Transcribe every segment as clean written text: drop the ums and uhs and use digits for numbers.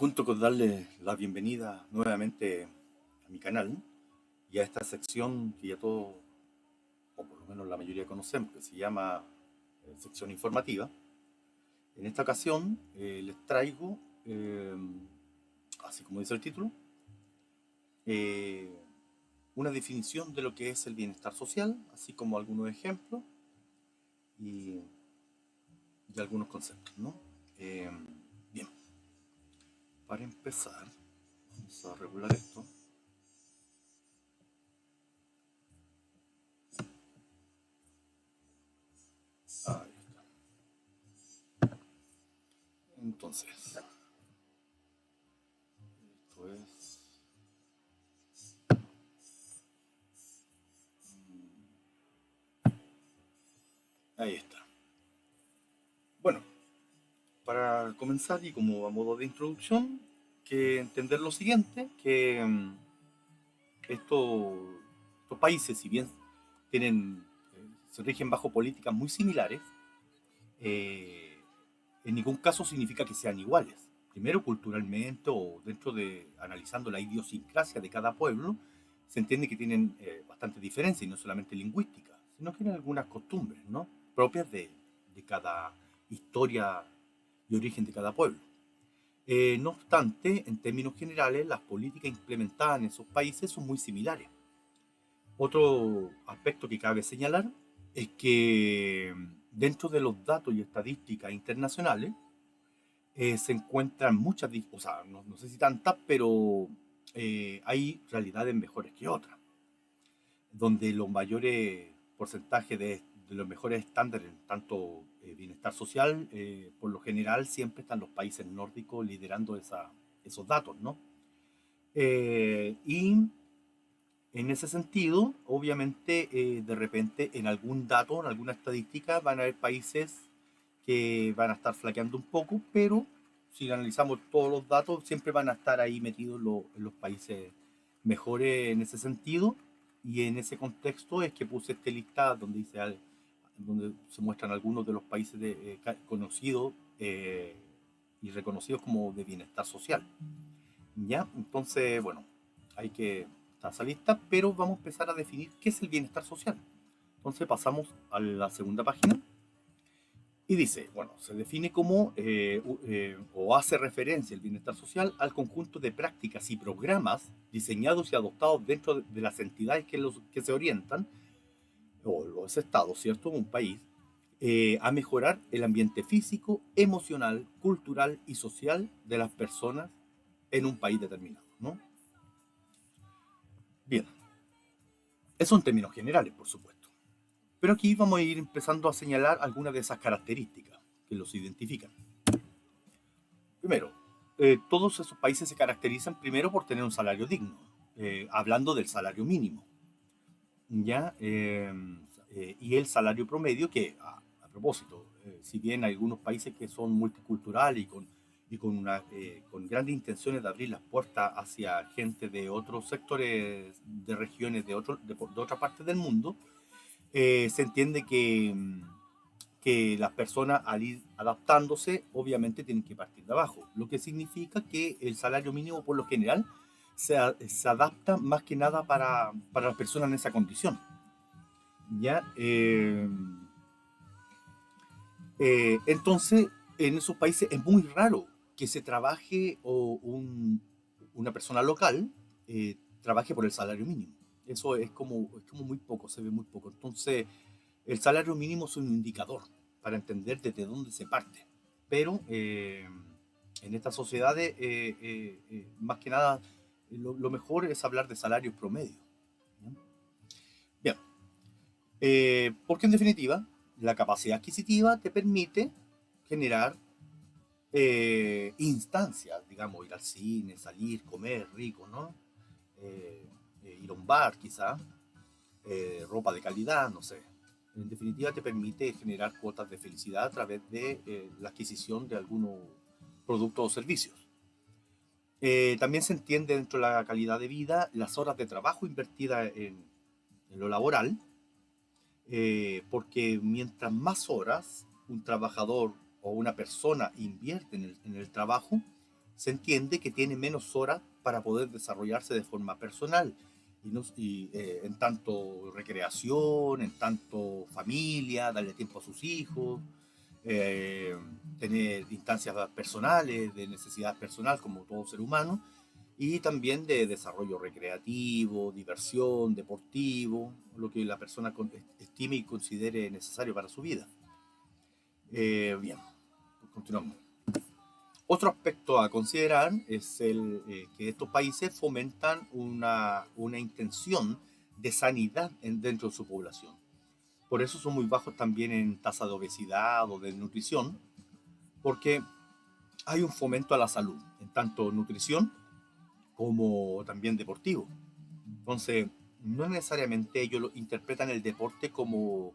Junto con darle la bienvenida nuevamente a mi canal y a esta sección que ya todos, o por lo menos la mayoría conocemos, que se llama sección informativa. En esta ocasión les traigo, así como dice el título, eh, una definición de lo que es el bienestar social, así como algunos ejemplos y, y algunos conceptos, ¿no? Eh, Bien, para empezar, vamos a regular esto. Ahí está. Entonces, esto es. Ahí está. Bueno, para comenzar y como a modo de introducción, que entender lo siguiente, que estos países, si bien tienen, se rigen bajo políticas muy similares, eh, en ningún caso significa que sean iguales. Primero, culturalmente o dentro de analizando la idiosincrasia de cada pueblo, se entiende que tienen bastante diferencia y no solamente lingüística, sino que tienen algunas costumbres, ¿no? Propias de cada historia y origen de cada pueblo. No obstante, en términos generales, las políticas implementadas en esos países son muy similares. Otro aspecto que cabe señalar es que dentro de los datos y estadísticas internacionales se encuentran muchas, o sea, no sé si tantas, pero hay realidades mejores que otras, donde los mayores porcentajes de los mejores estándares, tanto bienestar social, por lo general siempre están los países nórdicos liderando esos datos, ¿no? Y en ese sentido, obviamente, de repente en algún dato, en alguna estadística, van a haber países que van a estar flaqueando un poco, pero si analizamos todos los datos, siempre van a estar ahí metidos en los países mejores en ese sentido. Y en ese contexto es que puse este lista donde dice donde se muestran algunos de los países conocidos y reconocidos como de bienestar social. ¿Ya? Entonces, bueno, hay que estar esa lista, pero vamos a empezar a definir qué es el bienestar social. Entonces pasamos a la segunda página y dice, bueno, se define como o hace referencia el bienestar social al conjunto de prácticas y programas diseñados y adoptados dentro de las entidades que se orientan, o los estados, ¿cierto? Un país, a mejorar el ambiente físico, emocional, cultural y social de las personas en un país determinado, ¿no? Bien, eso son términos generales, por supuesto. Pero aquí vamos a ir empezando a señalar algunas de esas características que los identifican. Primero, todos esos países se caracterizan primero por tener un salario digno, hablando del salario mínimo, ¿ya? Y el salario promedio que, a propósito, si bien hay algunos países que son multiculturales con grandes intenciones de abrir las puertas hacia gente de otros sectores, de regiones, de otras partes del mundo, se entiende que las personas al ir adaptándose obviamente tienen que partir de abajo, lo que significa que el salario mínimo por lo general se adapta más que nada para las personas en esa condición. ¿Ya? Entonces, en esos países es muy raro que se trabaje una persona local trabaje por el salario mínimo. Eso es como muy poco, se ve muy poco. Entonces, el salario mínimo es un indicador para entender desde dónde se parte. Pero en estas sociedades, más que nada, lo mejor es hablar de salarios promedio. Bien, porque en definitiva, la capacidad adquisitiva te permite generar instancias, digamos, ir al cine, salir, comer rico, ¿no? Eh, Ir a un bar quizá, ropa de calidad, no sé. En definitiva te permite generar cuotas de felicidad a través de la adquisición de algunos productos o servicios. También se entiende dentro de la calidad de vida las horas de trabajo invertidas en lo laboral, porque mientras más horas un trabajador o una persona invierte en el trabajo, se entiende que tiene menos horas para poder desarrollarse de forma personal en tanto recreación, en tanto familia, darle tiempo a sus hijos, eh, tener instancias personales, de necesidad personal como todo ser humano, y también de desarrollo recreativo, diversión, deportivo, lo que la persona estime y considere necesario para su vida. Bien, continuamos. Otro aspecto a considerar es que estos países fomentan una intención de sanidad dentro de su población. Por eso son muy bajos también en tasa de obesidad o de nutrición, porque hay un fomento a la salud, en tanto nutrición como también deportivo. Entonces, no necesariamente ellos interpretan el deporte como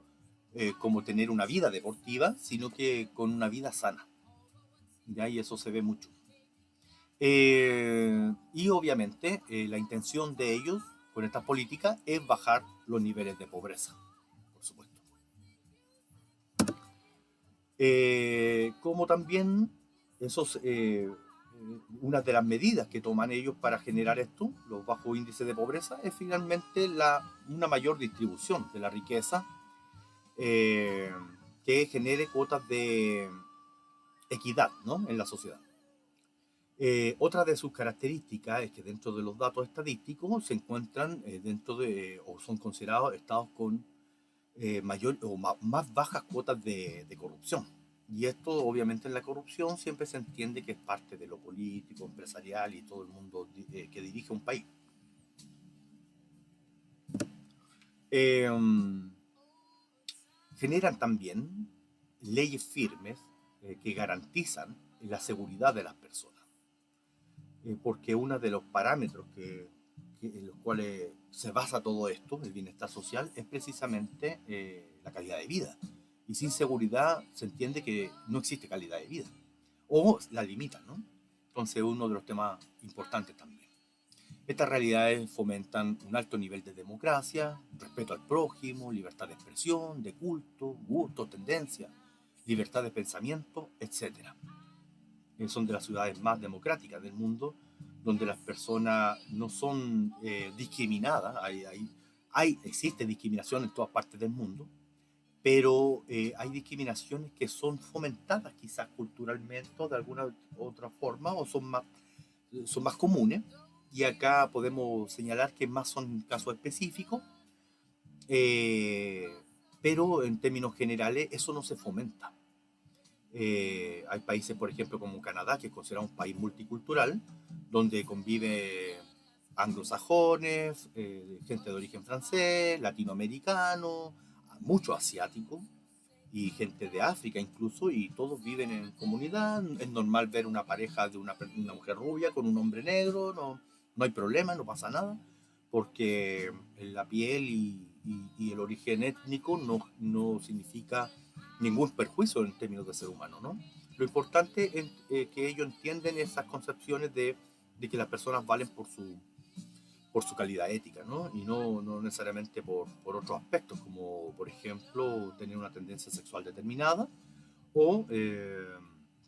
tener una vida deportiva, sino que con una vida sana. ¿Ya? Y eso se ve mucho. Y obviamente la intención de ellos con estas políticas es bajar los niveles de pobreza, por supuesto. Como también una de las medidas que toman ellos para generar esto, los bajos índices de pobreza, es finalmente una mayor distribución de la riqueza eh, que genere cuotas de equidad, ¿no?, en la sociedad. Otra de sus características es que dentro de los datos estadísticos se encuentran o son considerados estados con mayor o más bajas cuotas de corrupción. Y esto, obviamente, en la corrupción siempre se entiende que es parte de lo político, empresarial y todo el mundo que dirige un país. Eh, Generan también leyes firmes que garantizan la seguridad de las personas. Porque uno de los parámetros en los cuales se basa todo esto, el bienestar social, es precisamente la calidad de vida. Y sin seguridad se entiende que no existe calidad de vida. O la limitan, ¿no? Entonces, uno de los temas importantes también. Estas realidades fomentan un alto nivel de democracia, respeto al prójimo, libertad de expresión, de culto, gustos, tendencias, libertad de pensamiento, etc. Son de las ciudades más democráticas del mundo, donde las personas no son discriminadas. Existe discriminación en todas partes del mundo, pero hay discriminaciones que son fomentadas quizás culturalmente o de alguna otra forma, o son más comunes. Y acá podemos señalar que más son casos específicos, eh, pero en términos generales eso no se fomenta. Hay países, por ejemplo, como Canadá, que es considerado un país multicultural, donde convive anglosajones, gente de origen francés, latinoamericano, mucho asiático y gente de África incluso, y todos viven en comunidad. Es normal ver una pareja de una mujer rubia con un hombre negro, no hay problema, no pasa nada, porque la piel y el origen étnico no significa ningún perjuicio en términos de ser humano, ¿no? Lo importante es que ellos entienden esas concepciones de que las personas valen por su calidad ética, ¿no? Y no necesariamente por otros aspectos, como por ejemplo tener una tendencia sexual determinada o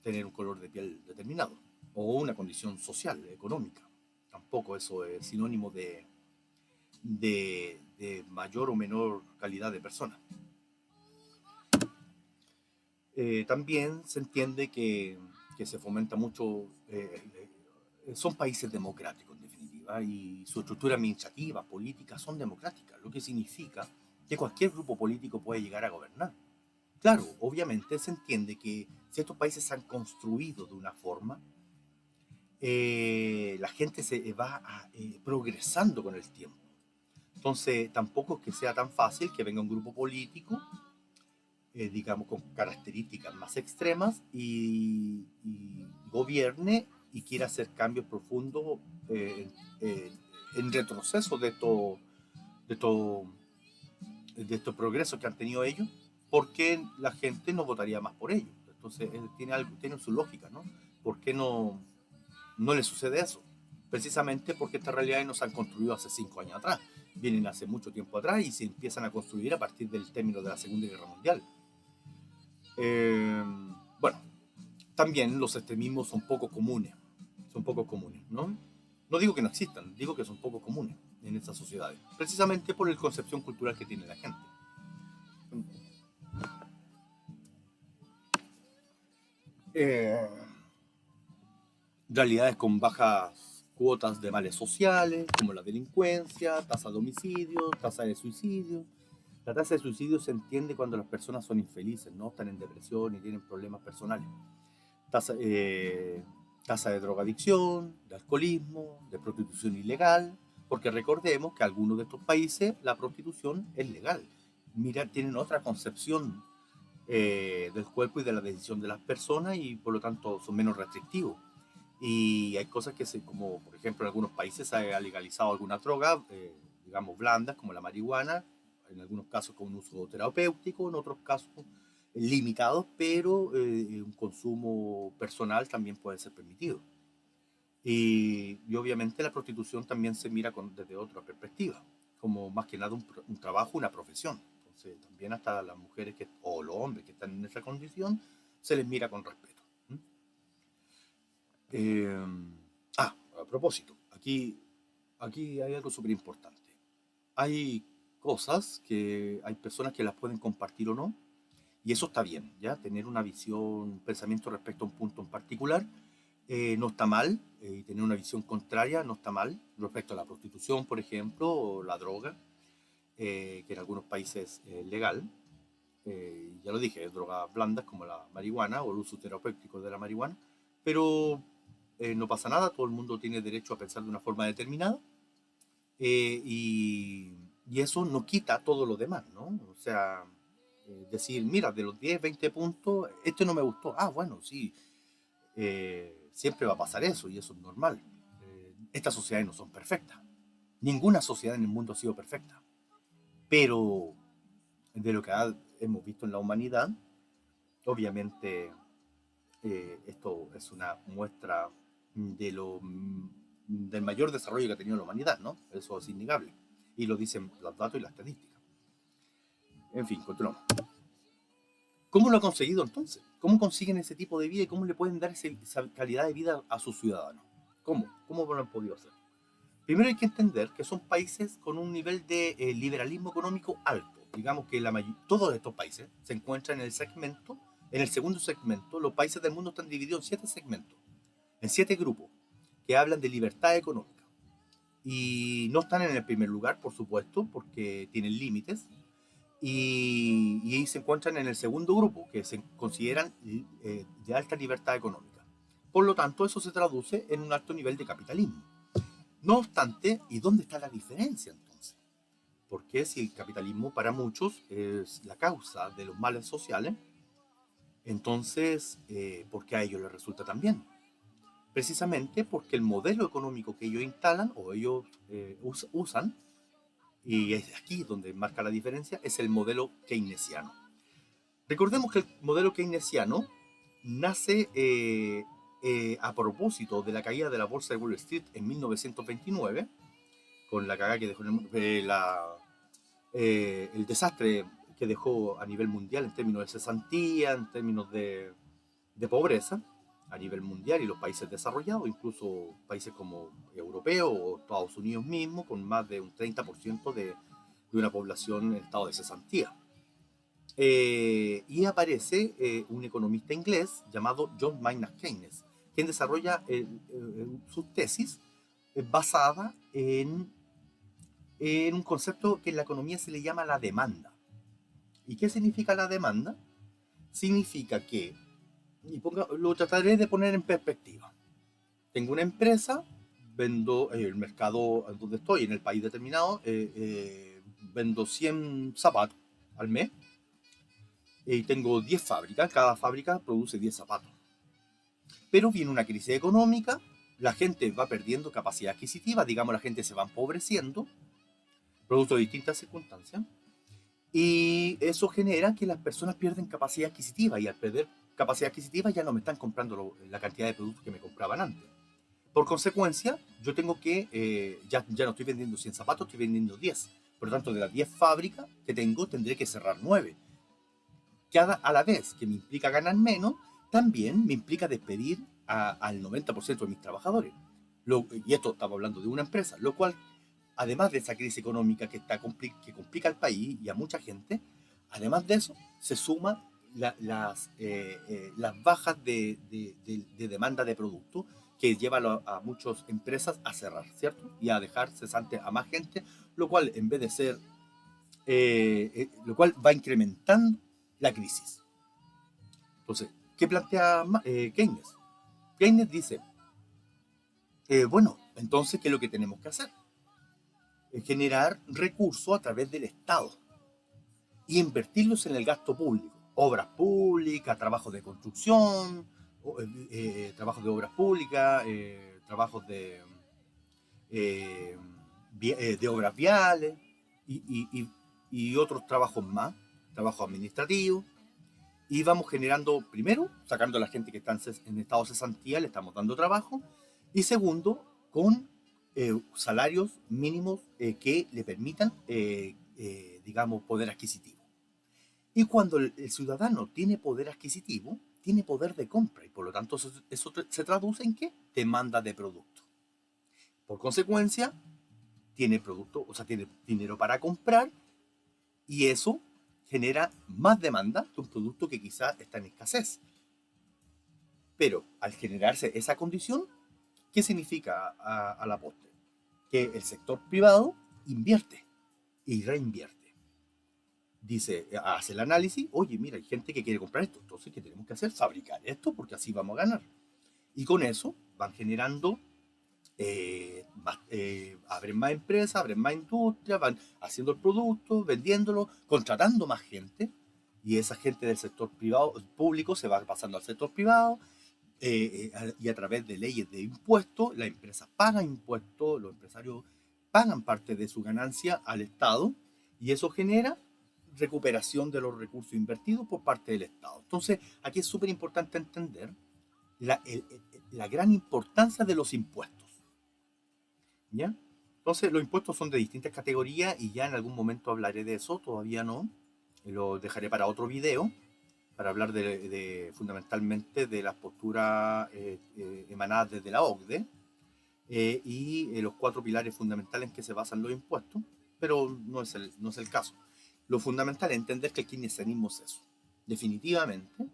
tener un color de piel determinado o una condición social, económica. Tampoco eso es sinónimo de mayor o menor calidad de persona. También se entiende que se fomenta mucho, son países democráticos en definitiva, y su estructura administrativa, política, son democráticas, lo que significa que cualquier grupo político puede llegar a gobernar. Claro, obviamente se entiende que si estos países se han construido de una forma, la gente se va progresando con el tiempo. Entonces, tampoco es que sea tan fácil que venga un grupo político, digamos, con características más extremas y gobierne y quiera hacer cambios profundos en retroceso de, esto, de estos progresos que han tenido ellos, porque la gente no votaría más por ellos. Entonces, tiene su lógica, ¿no? ¿Por qué no le sucede eso? Precisamente porque estas realidades no se han construido hace 5 años atrás, vienen hace mucho tiempo atrás y se empiezan a construir a partir del término de la Segunda Guerra Mundial. Eh, bueno, también los extremismos son poco comunes. son poco comunes, ¿no? No digo que no existan, digo que son poco comunes en estas sociedades, precisamente por la concepción cultural que tiene la gente. Eh, Realidades con bajas cuotas de males sociales, como la delincuencia, tasa de homicidio, tasa de suicidio. La tasa de suicidio se entiende cuando las personas son infelices, ¿no? Están en depresión y tienen problemas personales. Tasa, tasa de drogadicción, de alcoholismo, de prostitución ilegal, porque recordemos que en algunos de estos países la prostitución es legal. Mira, tienen otra concepción del cuerpo y de la decisión de las personas y por lo tanto son menos restrictivos. Y hay cosas que, como por ejemplo en algunos países se ha legalizado alguna droga, digamos blandas, como la marihuana, en algunos casos con un uso terapéutico, en otros casos limitados, pero un consumo personal también puede ser permitido. Y obviamente la prostitución también se mira desde otra perspectiva, como más que nada un trabajo, una profesión. Entonces también hasta las mujeres o los hombres que están en esa condición se les mira con respeto. Eh, a propósito, aquí hay algo súper importante. Hay cosas que hay personas que las pueden compartir o no, y eso está bien, ¿ya? Tener una visión, un pensamiento respecto a un punto en particular no está mal, y tener una visión contraria no está mal, respecto a la prostitución, por ejemplo, o la droga, que en algunos países es legal. Ya lo dije, drogas blandas como la marihuana o el uso terapéutico de la marihuana, pero no pasa nada, todo el mundo tiene derecho a pensar de una forma determinada eh, y, y eso no quita todo lo demás, ¿no? O sea, decir, mira, de los 10 20 puntos, este no me gustó. Ah, bueno, sí, siempre va a pasar eso y eso es normal. Estas sociedades no son perfectas. Ninguna sociedad en el mundo ha sido perfecta. Pero de lo que hemos visto en la humanidad, obviamente esto es una muestra del mayor desarrollo que ha tenido la humanidad, ¿no? Eso es innegable. Y lo dicen los datos y las estadísticas. En fin, continuamos. ¿Cómo lo ha conseguido entonces? ¿Cómo consiguen ese tipo de vida y cómo le pueden dar esa calidad de vida a sus ciudadanos? ¿Cómo? ¿Cómo lo han podido hacer? Primero hay que entender que son países con un nivel de liberalismo económico alto. Digamos que todos estos países se encuentran en el segmento, en el segundo segmento. Los países del mundo están divididos en 7 segmentos, en 7 grupos que hablan de libertad económica. Y no están en el primer lugar, por supuesto, porque tienen límites. Y ahí se encuentran en el segundo grupo, que se consideran de alta libertad económica. Por lo tanto, eso se traduce en un alto nivel de capitalismo. No obstante, ¿y dónde está la diferencia entonces? Porque si el capitalismo para muchos es la causa de los males sociales, entonces, ¿por qué a ellos les resulta tan bien? Precisamente porque el modelo económico que ellos instalan o ellos usan, y es aquí donde marca la diferencia, es el modelo keynesiano. Recordemos que el modelo keynesiano nace a propósito de la caída de la bolsa de Wall Street en 1929, con la cagada que dejó el desastre que dejó a nivel mundial en términos de cesantía, en términos de pobreza a nivel mundial y los países desarrollados, incluso países como europeos o Estados Unidos mismo, con más de un 30% de una población en estado de cesantía. Y aparece un economista inglés llamado John Maynard Keynes, quien desarrolla sus tesis basada en un concepto que en la economía se le llama la demanda. ¿Y qué significa la demanda? Significa que, lo trataré de poner en perspectiva. Tengo una empresa, vendo el mercado donde estoy, en el país determinado, vendo 100 zapatos al mes y tengo 10 fábricas, cada fábrica produce 10 zapatos. Pero viene una crisis económica, la gente va perdiendo capacidad adquisitiva, digamos la gente se va empobreciendo, producto de distintas circunstancias, y eso genera que las personas pierden capacidad adquisitiva y al perder capacidad adquisitiva ya no me están comprando la cantidad de productos que me compraban antes. Por consecuencia, yo tengo que, ya no estoy vendiendo 100 zapatos, estoy vendiendo 10. Por lo tanto, de las 10 fábricas que tengo, tendré que cerrar 9. Que a la vez que me implica ganar menos, también me implica despedir al 90% de mis trabajadores. Y esto estamos hablando de una empresa, lo cual, además de esa crisis económica que complica al país y a mucha gente, además de eso, se suma las bajas de demanda de producto que llevan a muchas empresas a cerrar, ¿cierto? Y a dejar cesante a más gente, lo cual en vez de ser, lo cual va incrementando la crisis. Entonces, ¿qué plantea Keynes? Keynes dice, bueno, entonces, ¿qué es lo que tenemos que hacer? Generar recursos a través del Estado y invertirlos en el gasto público. Obras públicas, trabajos de construcción, trabajos de obras públicas, trabajos eh, de obras viales y, y otros trabajos más, trabajos administrativos. Y vamos generando, primero, sacando a la gente que está en estado de cesantía, le estamos dando trabajo. Y segundo, con salarios mínimos que le permitan, digamos, poder adquisitivo. Y cuando el ciudadano tiene poder adquisitivo, tiene poder de compra. Y por lo tanto, eso se traduce en ¿qué? Demanda de producto. Por consecuencia, tiene producto, o sea, tiene dinero para comprar y eso genera más demanda de un producto que quizás está en escasez. Pero al generarse esa condición, ¿qué significa a la postre? Que el sector privado invierte y reinvierte. Dice, hace el análisis, oye, mira, hay gente que quiere comprar esto, entonces, ¿qué tenemos que hacer? Fabricar esto porque así vamos a ganar. Y con eso van generando, abren más empresas, abren más industrias, van haciendo el producto, vendiéndolo, contratando más gente. Y esa gente del sector privado, público, se va pasando al sector privado, y a través de leyes de impuestos, las empresas pagan impuestos, los empresarios pagan parte de su ganancia al Estado y eso genera recuperación de los recursos invertidos por parte del Estado. Entonces, aquí es súper importante entender la gran importancia de los impuestos. ¿Ya? Entonces, los impuestos son de distintas categorías y ya en algún momento hablaré de eso, todavía no. Lo dejaré para otro video para hablar fundamentalmente de las posturas emanadas desde la OCDE y los 4 pilares fundamentales en que se basan los impuestos, pero no es el caso. Lo fundamental es entender que el keynesianismo es eso. Definitivamente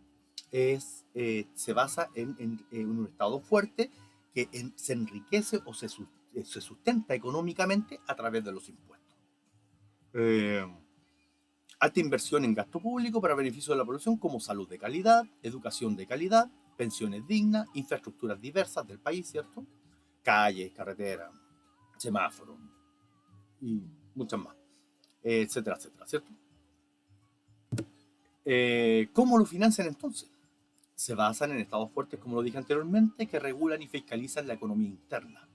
se basa en un Estado fuerte que se enriquece o se sustenta económicamente a través de los impuestos. Alta inversión en gasto público para beneficio de la población como salud de calidad, educación de calidad, pensiones dignas, infraestructuras diversas del país, ¿cierto? Calles, carreteras, semáforos y muchas más, etcétera, etcétera, ¿cierto? ¿Cómo lo financian entonces? Se basan en estados fuertes, como lo dije anteriormente, que regulan y fiscalizan la economía interna,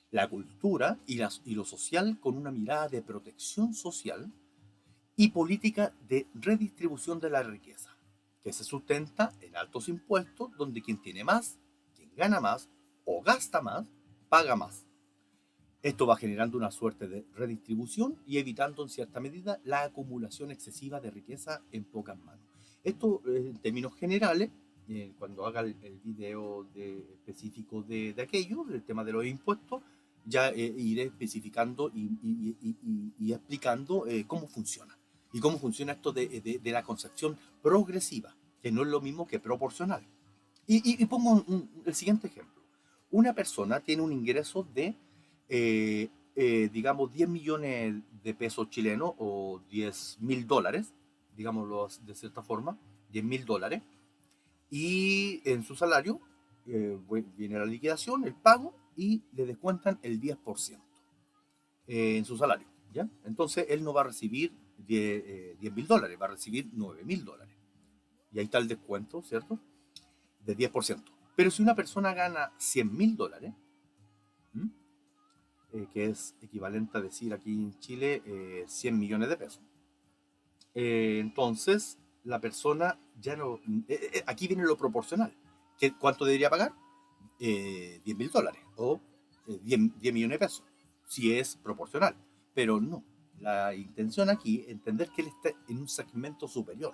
la cultura y lo social con una mirada de protección social y política de redistribución de la riqueza, que se sustenta en altos impuestos, donde quien tiene más, quien gana más o gasta más, paga más. Esto va generando una suerte de redistribución y evitando en cierta medida la acumulación excesiva de riqueza en pocas manos. Esto en términos generales, cuando haga el video específico de aquello, del tema de los impuestos, ya iré especificando y explicando cómo funciona. Y cómo funciona esto de la concepción progresiva, que no es lo mismo que proporcional. Y pongo el siguiente ejemplo. Una persona tiene un ingreso de, digamos, 10 millones de pesos chilenos o 10.000 dólares, digámoslo de cierta forma, 10.000 dólares, y en su salario viene la liquidación, el pago, y le descuentan el 10% en su salario, ¿ya? Entonces él no va a recibir 10.000 dólares, va a recibir 9.000 dólares. Y ahí está el descuento, ¿cierto? De 10%. Pero si una persona gana 100.000 dólares, que es equivalente a decir aquí en Chile 100 millones de pesos, entonces la persona ya no... aquí viene lo proporcional. ¿Cuánto debería pagar? 10.000 dólares o 10 millones de pesos, si es proporcional. Pero no. La intención aquí es entender que él está en un segmento superior.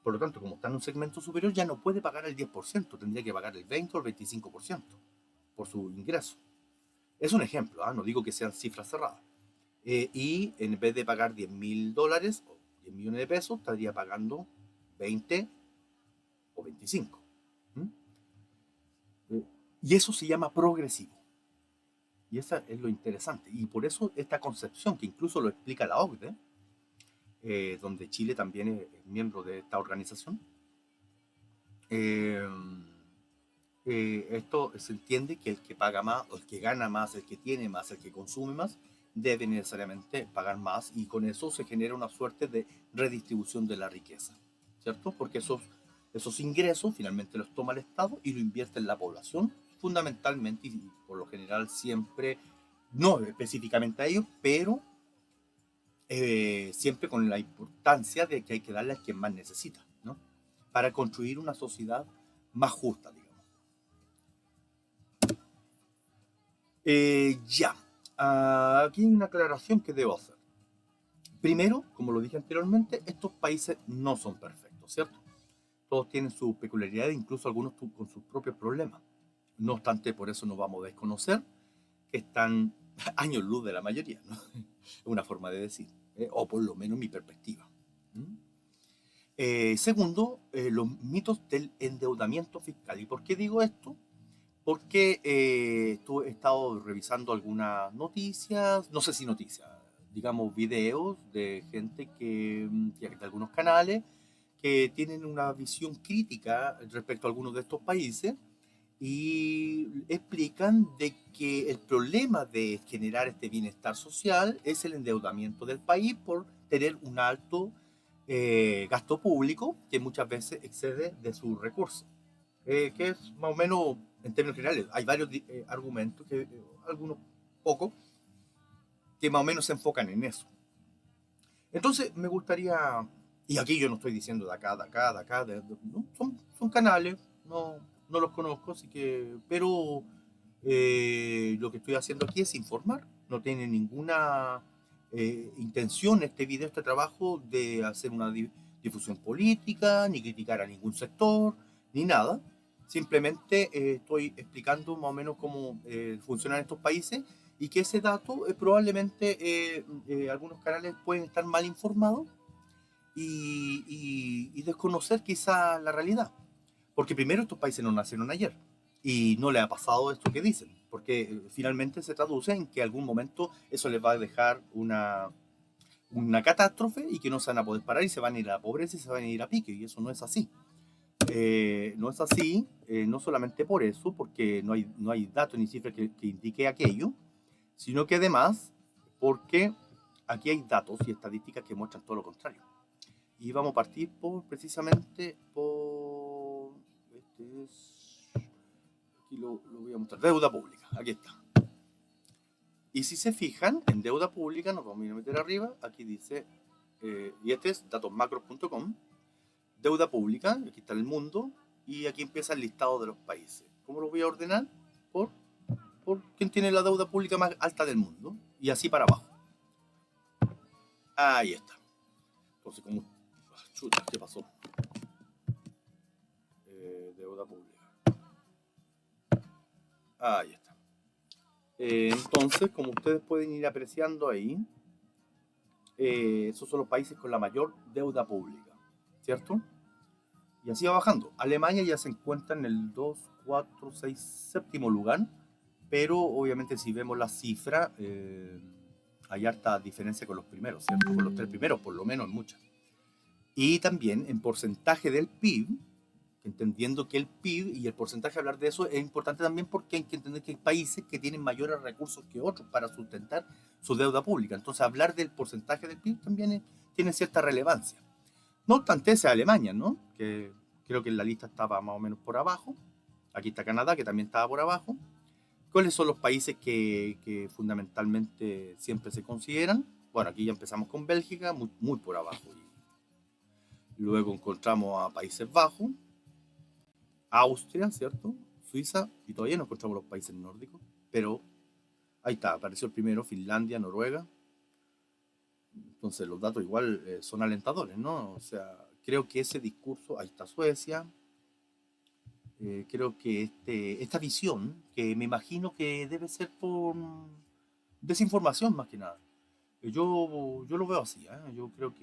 Por lo tanto, como está en un segmento superior, ya no puede pagar el 10%, tendría que pagar el 20 o el 25% por su ingreso. Es un ejemplo, ¿ah? No digo que sean cifras cerradas. Y en vez de pagar $10.000 o 10 millones de pesos, estaría pagando 20 o 25. ¿Mm? Y eso se llama progresivo. Y eso es lo interesante. Y por eso esta concepción, que incluso lo explica la OCDE, donde Chile también es miembro de esta organización, eh, esto se entiende que el que paga más, o el que gana más, el que tiene más, el que consume más, debe necesariamente pagar más y con eso se genera una suerte de redistribución de la riqueza, ¿cierto? Porque esos ingresos finalmente los toma el Estado y lo invierte en la población, fundamentalmente y por lo general siempre, no específicamente a ellos, pero siempre con la importancia de que hay que darle a quien más necesita, ¿no? Para construir una sociedad más justa, digamos. Ya. Aquí hay una aclaración que debo hacer. Primero, como lo dije anteriormente, estos países no son perfectos, ¿cierto? Todos tienen sus peculiaridades, incluso algunos con sus propios problemas. No obstante, por eso nos vamos a desconocer que están años luz de la mayoría, ¿no? Es una forma de decir, o por lo menos mi perspectiva. ¿Mm? Segundo, los mitos del endeudamiento fiscal. ¿Y por qué digo esto? Porque he estado revisando algunas noticias, no sé si noticias, digamos videos de gente de algunos canales que tienen una visión crítica respecto a algunos de estos países y explican de que el problema de generar este bienestar social es el endeudamiento del país por tener un alto gasto público que muchas veces excede de sus recursos, que es más o menos en términos generales. Hay varios argumentos, algunos pocos, que más o menos se enfocan en eso. Entonces me gustaría, y aquí yo no estoy diciendo de acá, de acá, de acá, no, son canales, no los conozco, así que, pero lo que estoy haciendo aquí es informar, no tiene ninguna intención este video, este trabajo de hacer una difusión política, ni criticar a ningún sector, ni nada. Simplemente estoy explicando más o menos cómo funcionan estos países y que ese dato probablemente algunos canales pueden estar mal informados y desconocer quizá la realidad. Porque primero estos países no nacieron ayer y no les ha pasado esto que dicen, porque finalmente se traduce en que en algún momento eso les va a dejar una catástrofe y que no se van a poder parar y se van a ir a la pobreza y se van a ir a pique, y eso no es así. No es así, no solamente por eso, porque no hay datos ni cifras que indique aquello, sino que además porque aquí hay datos y estadísticas que muestran todo lo contrario. Y vamos a partir precisamente por, este es, aquí lo voy a mostrar, deuda pública, aquí está. Y si se fijan, en deuda pública, nos vamos a meter arriba, aquí dice, y este es datosmacros.com, deuda pública, aquí está el mundo, y aquí empieza el listado de los países. ¿Cómo lo voy a ordenar? Por, por quién tiene la deuda pública más alta del mundo, y así para abajo. Ahí está. Entonces, como... Chuta, ¿qué pasó? Deuda pública. Ahí está. Entonces, como ustedes pueden ir apreciando ahí, esos son los países con la mayor deuda pública, ¿cierto? Y así va bajando. Alemania ya se encuentra en el 2, 4, 6, séptimo lugar, pero obviamente si vemos la cifra, hay harta diferencia con los primeros, ¿cierto? Con los tres primeros, por lo menos, muchas. Y también en porcentaje del PIB, entendiendo que el PIB y el porcentaje, hablar de eso es importante también porque hay que entender que hay países que tienen mayores recursos que otros para sustentar su deuda pública. Entonces, hablar del porcentaje del PIB también tiene cierta relevancia. No obstante, esa es Alemania, ¿no? Que creo que en la lista estaba más o menos por abajo. Aquí está Canadá, que también estaba por abajo. ¿Cuáles son los países que fundamentalmente siempre se consideran? Bueno, aquí ya empezamos con Bélgica, muy, muy por abajo. Y luego encontramos a Países Bajos, Austria, ¿cierto? Suiza, y todavía no encontramos los países nórdicos, pero ahí está, apareció el primero, Finlandia, Noruega. Entonces los datos igual son alentadores, ¿no? O sea, creo que ese discurso, ahí está Suecia, creo que esta visión, que me imagino que debe ser por desinformación más que nada. Yo lo veo así, ¿eh? Yo creo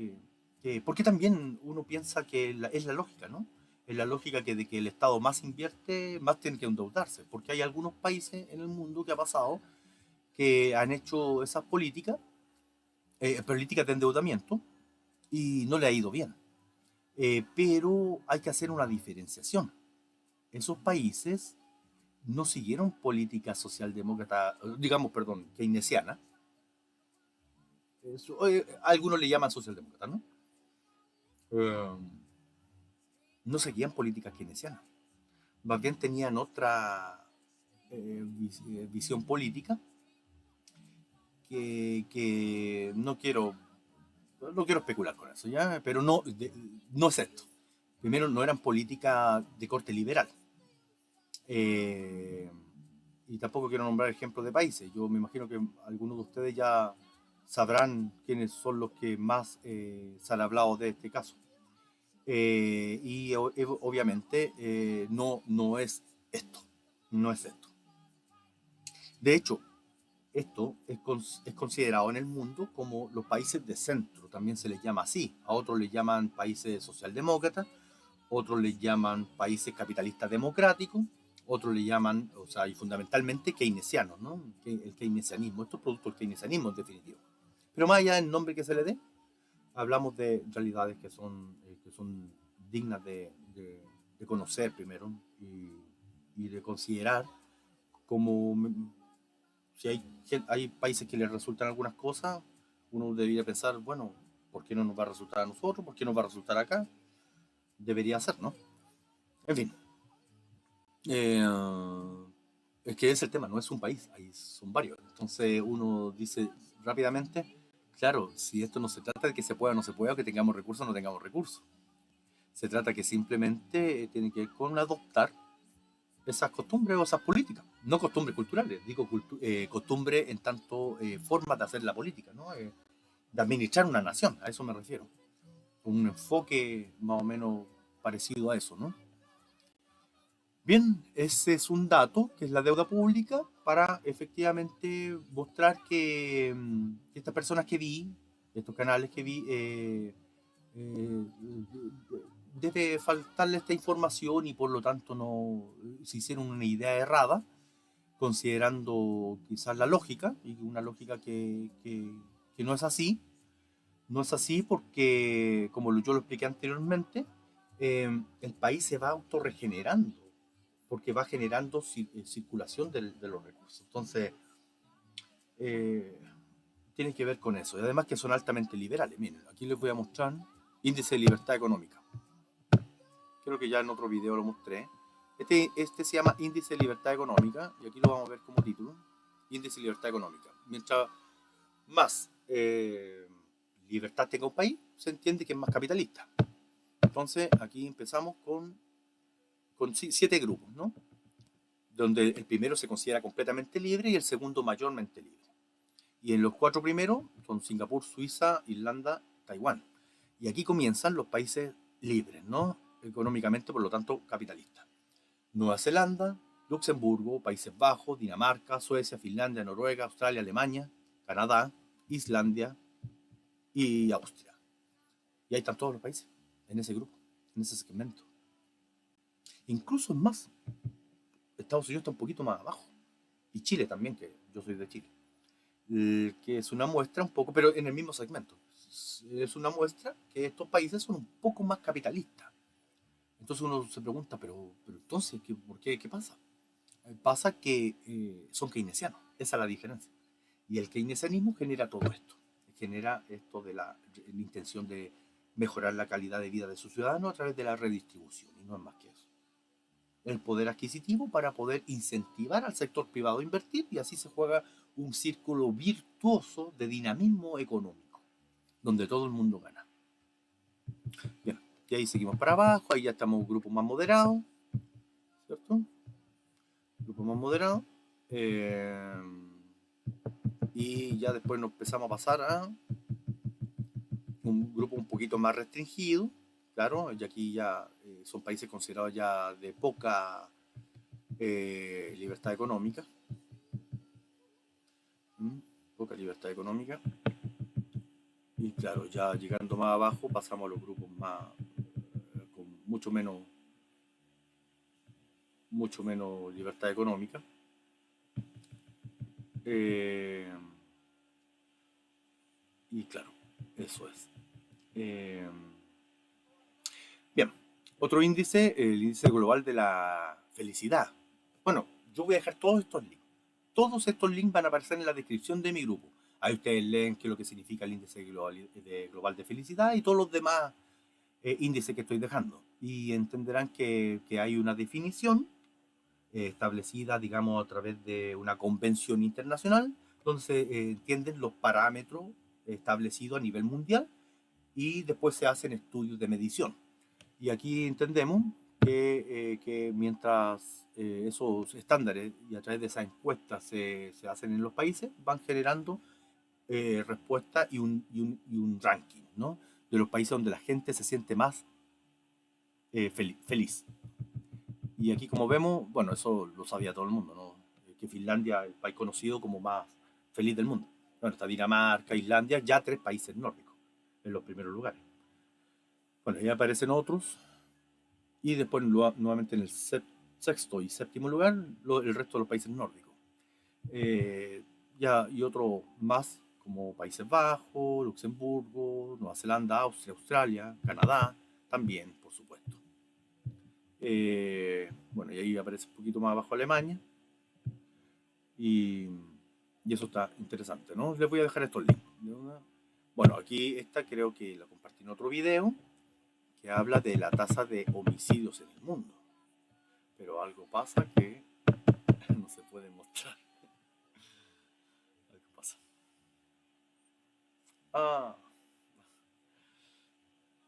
porque también uno piensa que es la lógica, ¿no? Es la lógica que de que el Estado más invierte, más tiene que endeudarse, porque hay algunos países en el mundo que ha pasado que han hecho esas políticas de endeudamiento y no le ha ido bien. Pero hay que hacer una diferenciación. Esos países no siguieron política socialdemócrata, digamos, perdón, keynesiana. Algunos le llaman socialdemócrata, ¿no? Eh, no seguían políticas keynesianas. Más bien tenían otra visión política que no quiero especular con eso, ¿ya? Pero no es esto. Primero, no eran políticas de corte liberal. Eh, y tampoco quiero nombrar ejemplos de países. Yo me imagino que algunos de ustedes ya sabrán quiénes son los que más se han hablado de este caso. Obviamente no es esto, no es esto. De hecho, esto es considerado en el mundo como los países de centro, también se les llama así. A otros les llaman países socialdemócratas, otros les llaman países capitalistas democráticos, otros le llaman, o sea, y fundamentalmente keynesianos, ¿no? El keynesianismo, esto es producto del keynesianismo en definitiva. Pero más allá del nombre que se le dé, hablamos de realidades que son dignas de conocer primero y de considerar como si hay países que les resultan algunas cosas, uno debería pensar, bueno, ¿por qué no nos va a resultar a nosotros? ¿Por qué nos va a resultar acá? Debería ser, ¿no? En fin, eh, es que es el tema, no es un país, ahí son varios. Entonces uno dice rápidamente, claro, si esto no se trata de que se pueda o no se pueda, o que tengamos recursos o no tengamos recursos. Se trata que simplemente tiene que ver con adoptar esas costumbres o esas políticas. No costumbres culturales, digo costumbres en tanto formas de hacer la política, ¿no? De administrar una nación, a eso me refiero. Un enfoque más o menos parecido a eso, ¿no? Bien, ese es un dato, que es la deuda pública, para efectivamente mostrar que estas personas que vi, estos canales que vi, eh, debe faltarle esta información y por lo tanto no se hicieron una idea errada, considerando quizás la lógica, y una lógica que no es así. No es así porque, como yo lo expliqué anteriormente, el país se va autorregenerando, porque va generando circulación de los recursos. Entonces, eh, tiene que ver con eso. Y además que son altamente liberales. Miren, aquí les voy a mostrar índice de libertad económica. Creo que ya en otro video lo mostré. Este se llama índice de libertad económica y aquí lo vamos a ver como título. Índice de libertad económica. Mientras más libertad tenga un país, se entiende que es más capitalista. Entonces, aquí empezamos con 7 grupos, ¿no? Donde el primero se considera completamente libre y el segundo mayormente libre. Y en los 4 primeros son Singapur, Suiza, Irlanda, Taiwán. Y aquí comienzan los países libres, ¿no? Económicamente, por lo tanto, capitalistas. Nueva Zelanda, Luxemburgo, Países Bajos, Dinamarca, Suecia, Finlandia, Noruega, Australia, Alemania, Canadá, Islandia y Austria. Y ahí están todos los países en ese grupo, en ese segmento. Incluso más, Estados Unidos está un poquito más abajo. Y Chile también, que yo soy de Chile. Que es una muestra un poco, pero en el mismo segmento. Es una muestra que estos países son un poco más capitalistas. Entonces uno se pregunta, pero entonces, ¿por qué? ¿Qué pasa? Pasa que son keynesianos, esa es la diferencia. Y el keynesianismo genera todo esto. Genera esto de la intención de mejorar la calidad de vida de sus ciudadanos a través de la redistribución, y no es más que eso. El poder adquisitivo para poder incentivar al sector privado a invertir y así se juega un círculo virtuoso de dinamismo económico, donde todo el mundo gana. Bien, y ahí seguimos para abajo, ahí ya estamos un grupo más moderado, ¿cierto? Grupo más moderado. Y ya después nos empezamos a pasar a un grupo un poquito más restringido, claro, y aquí ya son países considerados ya de poca libertad económica, ¿m? Poca libertad económica, y claro, ya llegando más abajo pasamos a los grupos más, con mucho menos libertad económica. Eh, y claro, eso es. Eh, Bien, otro índice, el índice global de la felicidad. Bueno, yo voy a dejar todos estos links. Todos estos links van a aparecer en la descripción de mi grupo. Ahí ustedes leen qué es lo que significa el índice global de felicidad y todos los demás índices que estoy dejando. Y entenderán que hay una definición establecida, digamos, a través de una convención internacional, donde se entienden los parámetros establecidos a nivel mundial y después se hacen estudios de medición. Y aquí entendemos que mientras esos estándares y a través de esas encuestas se hacen en los países, van generando respuestas y un ranking, ¿no? De los países donde la gente se siente más feliz. Y aquí, como vemos, bueno, eso lo sabía todo el mundo, ¿no? Que Finlandia es el país conocido como más feliz del mundo. Bueno, está Dinamarca, Islandia, ya tres países nórdicos en los primeros lugares. Bueno, ya aparecen otros, y después nuevamente en el sexto y séptimo lugar el resto de los países nórdicos. Eh, ya, y otro más como Países Bajos, Luxemburgo, Nueva Zelanda, Austria, Australia, Canadá, también, por supuesto. Bueno, y ahí aparece un poquito más abajo Alemania, y, y eso está interesante, ¿no? Les voy a dejar estos links. Bueno, aquí esta creo que la compartí en otro video que habla de la tasa de homicidios en el mundo. Pero algo pasa que no se puede mostrar. Algo pasa. Ah,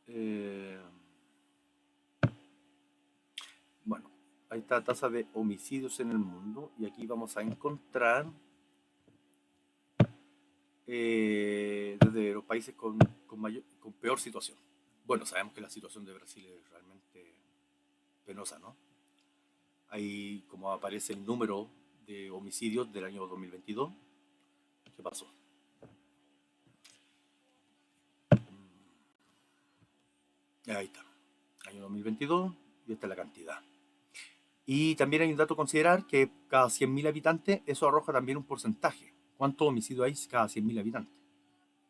eh, bueno, ahí está la tasa de homicidios en el mundo y aquí vamos a encontrar desde los países con peor situación. Bueno, sabemos que la situación de Brasil es realmente penosa, ¿no? Ahí como aparece el número de homicidios del año 2022. ¿Qué pasó? Ahí está, año 2022, y esta es la cantidad. Y también hay un dato a considerar que cada 100.000 habitantes eso arroja también un porcentaje. ¿Cuántos homicidios hay cada 100.000 habitantes?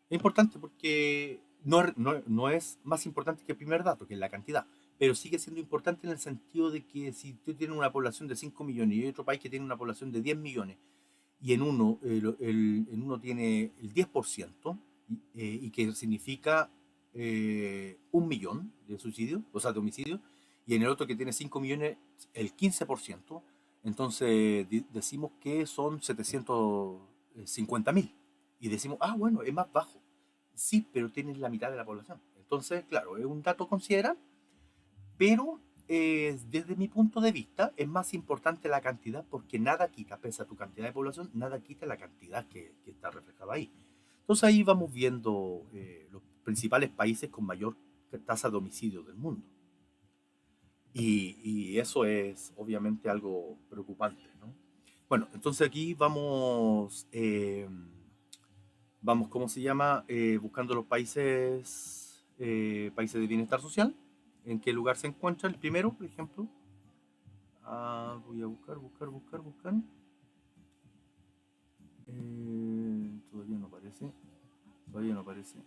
Es importante porque no es más importante que el primer dato, que es la cantidad, pero sigue siendo importante en el sentido de que si tú tienes una población de 5 millones y hay otro país que tiene una población de 10 millones y en uno tiene el 10%, y que significa 1 millón de suicidios, o sea, de homicidios, y en el otro que tiene 5 millones, el 15%, entonces decimos que son 750.000. Y decimos, ah, bueno, es más bajo. Sí, pero tienes la mitad de la población. Entonces, claro, es un dato a considerar, pero desde mi punto de vista es más importante la cantidad porque nada quita, pese a tu cantidad de población, nada quita la cantidad que está reflejada ahí. Entonces ahí vamos viendo los principales países con mayor tasa de homicidio del mundo. Y eso es obviamente algo preocupante, ¿no? Bueno, entonces aquí vamos, ¿cómo se llama? Buscando los países de bienestar social. ¿En qué lugar se encuentra el primero, por ejemplo? Voy a buscar. Todavía no aparece. Todavía no aparece.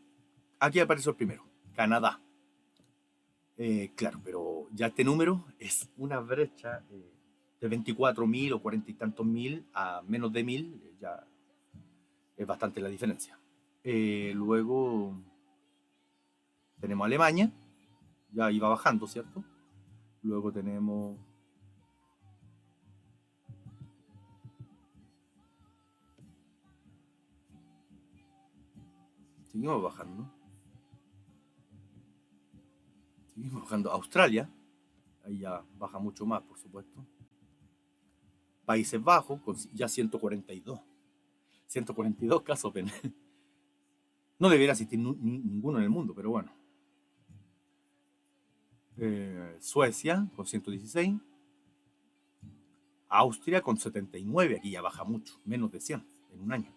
Aquí apareció el primero, Canadá. Claro, pero ya este número es una brecha de 24.000 o 40 y tantos mil a menos de 1.000, ya es bastante la diferencia. Luego tenemos Alemania, ya iba bajando, ¿cierto? Luego seguimos bajando, seguimos bajando. Australia, ahí ya baja mucho más, por supuesto. Países Bajos, con ya 142 casos apenas. No debería existir ninguno en el mundo, pero bueno. Suecia con 116, Austria con 79, aquí ya baja mucho, menos de 100 en un año.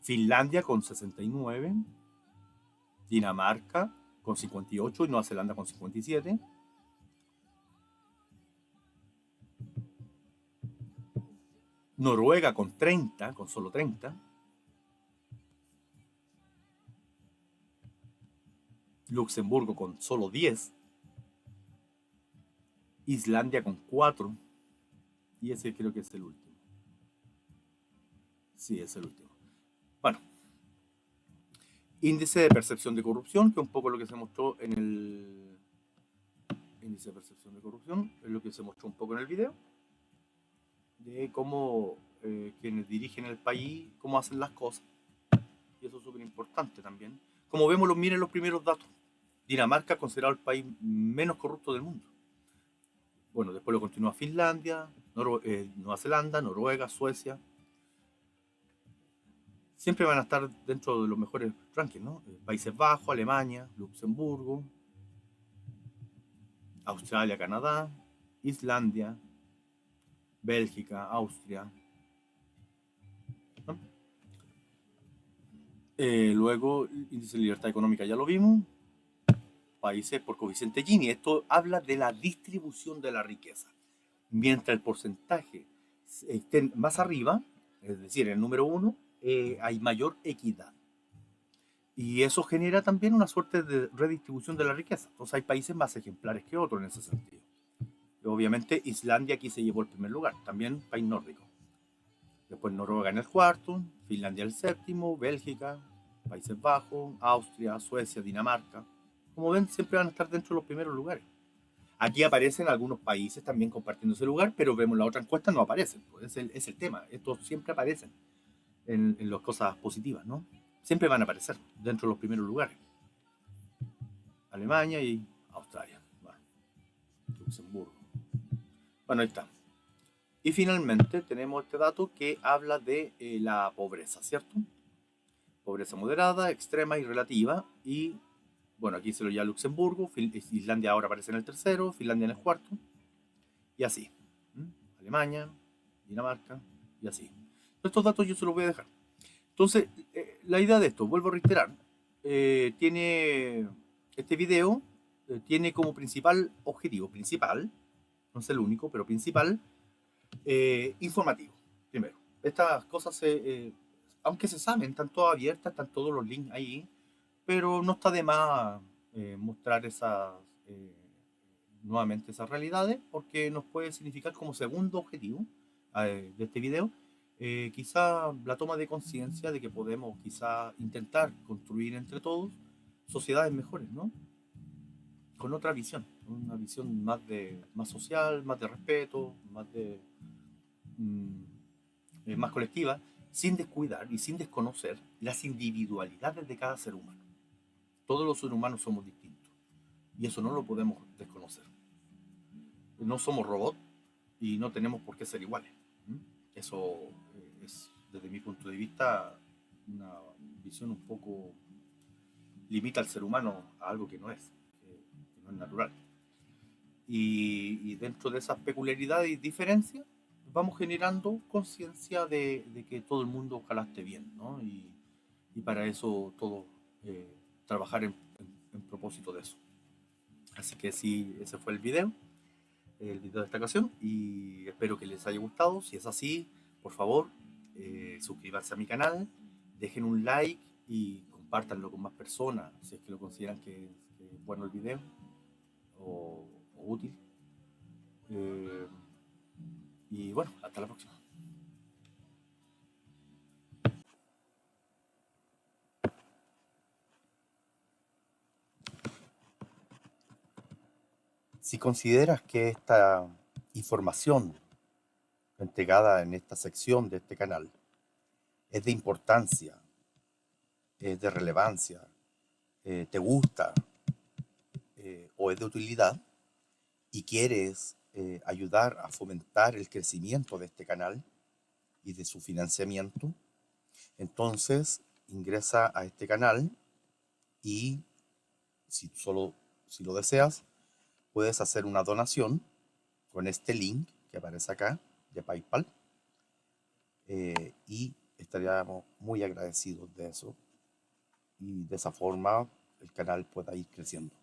Finlandia con 69, Dinamarca con 58 y Nueva Zelanda con 57. Noruega con 30, con solo 30. Luxemburgo con solo 10. Islandia con 4. Y ese creo que es el último. Sí, es el último. Bueno, índice de percepción de corrupción, que es un poco lo que se mostró en el índice de percepción de corrupción, es lo que se mostró un poco en el video, de cómo quienes dirigen el país, cómo hacen las cosas. Y eso es súper importante también. Como vemos, miren los primeros datos. Dinamarca considerado el país menos corrupto del mundo. Bueno, después lo continúa Finlandia, Nueva Zelanda, Noruega, Suecia. Siempre van a estar dentro de los mejores rankings, ¿no? Países Bajos, Alemania, Luxemburgo, Australia, Canadá, Islandia, Bélgica, Austria, ¿no? Luego, índice de libertad económica ya lo vimos. Países por coeficiente Gini. Esto habla de la distribución de la riqueza. Mientras el porcentaje esté más arriba, es decir, en el número uno, hay mayor equidad. Y eso genera también una suerte de redistribución de la riqueza. Entonces hay países más ejemplares que otros en ese sentido. Y obviamente Islandia aquí se llevó el primer lugar, también país nórdico. Después Noruega en el cuarto, Finlandia el séptimo, Bélgica, Países Bajos, Austria, Suecia, Dinamarca. Como ven, siempre van a estar dentro de los primeros lugares. Aquí aparecen algunos países también compartiendo ese lugar, pero vemos la otra encuesta, no aparecen. Pues es el tema. Estos siempre aparecen en las cosas positivas, ¿no? Siempre van a aparecer dentro de los primeros lugares. Alemania y Australia. Bueno, Luxemburgo. Bueno, ahí está. Y finalmente tenemos este dato que habla de la pobreza, ¿cierto? Pobreza moderada, extrema y relativa. Y bueno, aquí se lo llama Luxemburgo, Islandia ahora aparece en el tercero, Finlandia en el cuarto, y así. Alemania, Dinamarca, y así. Estos datos yo se los voy a dejar. Entonces, la idea de esto, vuelvo a reiterar, tiene este video, tiene como principal objetivo, principal, no es el único, pero principal, informativo, primero. Estas cosas, aunque se saben, están todas abiertas, están todos los links ahí, pero no está de más mostrar eh, nuevamente esas realidades, porque nos puede significar como segundo objetivo de este video, quizá la toma de conciencia de que podemos quizá intentar construir entre todos sociedades mejores, ¿no? Con otra visión, una visión más social, más de respeto, mm, más colectiva, sin descuidar y sin desconocer las individualidades de cada ser humano. Todos los seres humanos somos distintos y eso no lo podemos desconocer. No somos robots y no tenemos por qué ser iguales. Eso es, desde mi punto de vista, una visión un poco limita al ser humano a algo que no es, que no es natural. Y dentro de esas peculiaridades y diferencias, vamos generando conciencia de que todo el mundo ojalá esté bien, ¿no? Y para eso todo trabajar en propósito de eso. Así que sí, ese fue el video de esta ocasión, y espero que les haya gustado. Si es así, por favor, suscríbanse a mi canal, dejen un like y compártanlo con más personas si es que lo consideran que es bueno el video o útil. Eh, y bueno, hasta la próxima. Si consideras que esta información entregada en esta sección de este canal es de importancia, es de relevancia, te gusta o es de utilidad y quieres ayudar a fomentar el crecimiento de este canal y de su financiamiento, entonces ingresa a este canal y si solo si lo deseas, puedes hacer una donación con este link que aparece acá de PayPal, y estaríamos muy agradecidos de eso, y de esa forma el canal pueda ir creciendo.